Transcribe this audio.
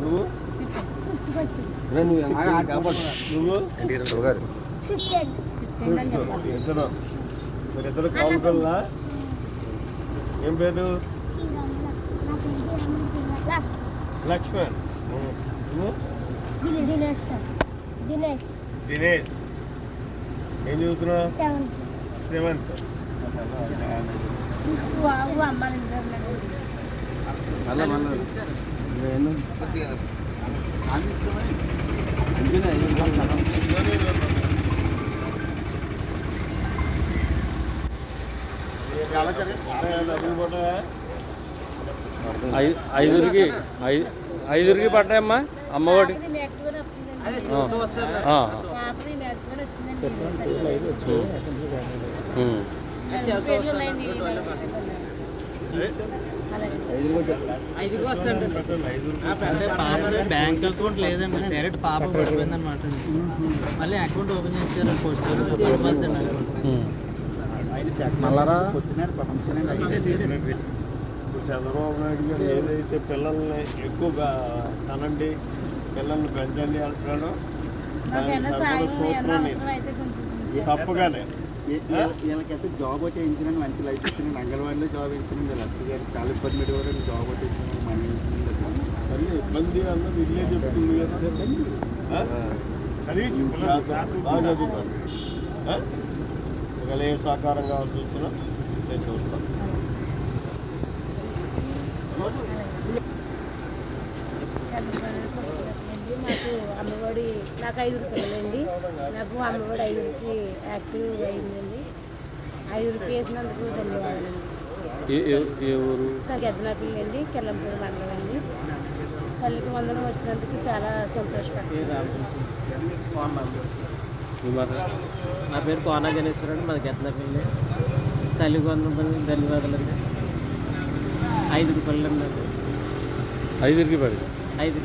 నువ్వు ఇద్దరు కావుకల్లా ఏం పేరు? లక్ష్మణ్. దినేష్. ఏం చదువుతున్నావు? 7th. ఐదుగురికి పడ్డాయమ్మా అమ్మఒడి. బ్యాంక్ అకౌంట్ లేదండి, డైరెక్ట్ పాప పడిపోయింది అనమాట. మళ్ళీ అకౌంట్ ఓపెన్ చేశారు. చంద్రబాబు నాయుడు గారు ఏదైతే పిల్లల్ని ఎక్కువగా కనండి, పిల్లల్ని పెంచండి అంటున్నాడో తప్పగానే వీళ్ళకైతే జాబ్ వచ్చే ఇన్సూరెన్స్ మంచి లైఫ్ ఇచ్చింది. అంగన్వాడీలో జాబ్ ఇన్సూరెన్స్ లక్ష్మి చాలా ఇబ్బంది పెట్టుకోవడం జాబ్ వచ్చే మనీ మళ్ళీ ఇబ్బంది అన్నది ఇల్లే చెప్తుంది కదా. బాగా చదువుతాను. ఒకవేళ ఏ సహకారం కావాల్సి వచ్చినా నేను చూస్తాను. నాకు అమ్మఒడి, నాకు 5 పిల్లలండి. నాకు అమ్మఒడి 5కి యాక్టివ్ అయిందండి. 5కి వేసినందుకు ధన్యవాదాలండి. నాకు ఎద్దనాపిల్లి అండి, కెల్లంపూడి మండలం అండి. తల్లికి వందనం వచ్చినందుకు చాలా సంతోషపడుతున్నాను. నా పేరు కోనా గణేశ్వరండి, మాది ఎద్దనాపిల్లి. తల్లికి వందనం ధన్యవాదాలండి. 5 పిల్లలండి. 5కి పడి 5